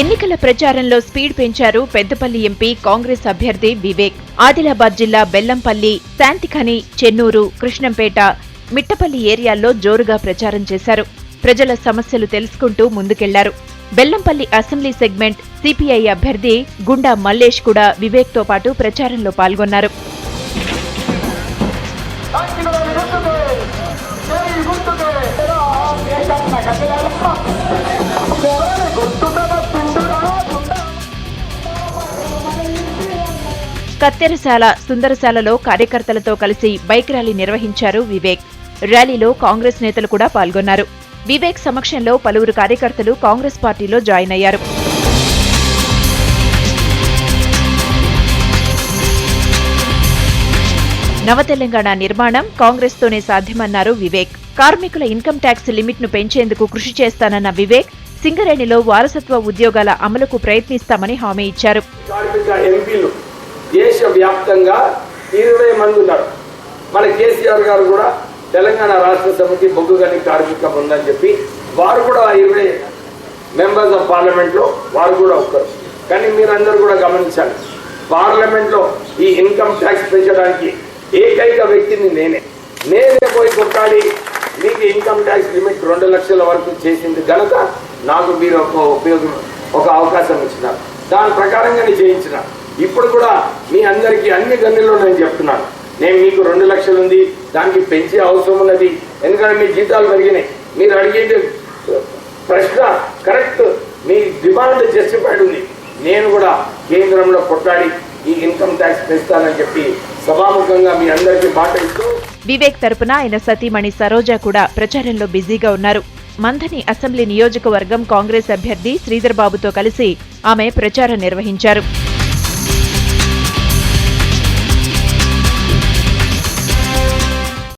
ఎన్నికల ప్రచారంలో స్పీడ్ పెంచారు పెద్దపల్లి ఎంపీ కాంగ్రెస్ అభ్యర్థి వివేక్. ఆదిలాబాద్ జిల్లా బెల్లంపల్లి, శాంతిఖని, చెన్నూరు, కృష్ణంపేట, మిట్టపల్లి ఏరియాల్లో జోరుగా ప్రచారం చేశారు. ప్రజల సమస్యలు తెలుసుకుంటూ ముందుకెళ్లారు. బెల్లంపల్లి అసెంబ్లీ సెగ్మెంట్ సిపిఐ అభ్యర్థి గుండా మల్లేష్ కూడా వివేక్ తో పాటు ప్రచారంలో పాల్గొన్నారు. కత్తెరశాల, సుందరశాలలో కార్యకర్తలతో కలిసి బైక్ ర్యాలీ నిర్వహించారు వివేక్. ర్యాలీలో కాంగ్రెస్ నేతలు కూడా పాల్గొన్నారు. వివేక్ సమక్షంలో పలువురు కార్యకర్తలు కాంగ్రెస్ పార్టీలో జాయిన్ అయ్యారు. నవతెలంగాణ నిర్మాణం కాంగ్రెస్తోనే సాధ్యమన్నారు వివేక్. కార్మికుల ఇన్కమ్ ట్యాక్స్ లిమిట్ ను పెంచేందుకు కృషి చేస్తానన్న వివేక్ సింగరేణిలో వారసత్వ ఉద్యోగాల అమలుకు ప్రయత్నిస్తామని హామీ ఇచ్చారు. దేశవ్యాప్తంగా 20 మంది ఉన్నారు. మన కేసీఆర్ గారు కూడా తెలంగాణ రాష్ట్ర సమితి బొగ్గుగని కార్మిక ఉందని చెప్పి వారు కూడా 20 మెంబర్స్ ఆఫ్ పార్లమెంట్ లో వారు కూడా ఒక్కరు. కానీ మీరందరూ కూడా గమనించాలి, పార్లమెంట్ లో ఈ ఇన్కమ్ ట్యాక్స్ పెంచడానికి ఏకైక వ్యక్తిని నేనే పోయి కొట్టాలి. మీకు ఇన్కమ్ ట్యాక్స్ లిమిట్ 2 లక్షల వరకు చేసింది ఘనత నాకు మీరు ఒక అవకాశం ఇచ్చినారు. దాని ప్రకారంగా నేను చేయించిన. ఇప్పుడు కూడా మీ అందరికీ అన్ని గన్నుల్లో నేను చెప్తున్నాను, నేను మీకు 2 లక్షలు ఉంది, దానికి పెంచే అవసరం ఉన్నది. ఎందుకంటే మీ జీతాలు పెరిగినాయి. మీరు అడిగే ప్రశ్న కరెక్ట్, మీ డిమాండ్ జస్టిఫైడ్ ఉంది. నేను కూడా కేంద్రంలో కొట్టాడి ఈ ఇన్కమ్ ట్యాక్స్ పెంచుతానని చెప్పి సభాముఖంగా మీ అందరికీ మాట ఇస్తూ. వివేక్ తరపున ఆయన సతీమణి సరోజా కూడా ప్రచారంలో బిజీగా ఉన్నారు. మంథని అసెంబ్లీ నియోజకవర్గం కాంగ్రెస్ అభ్యర్థి శ్రీధర్ బాబుతో కలిసి ఆమె ప్రచారం నిర్వహించారు.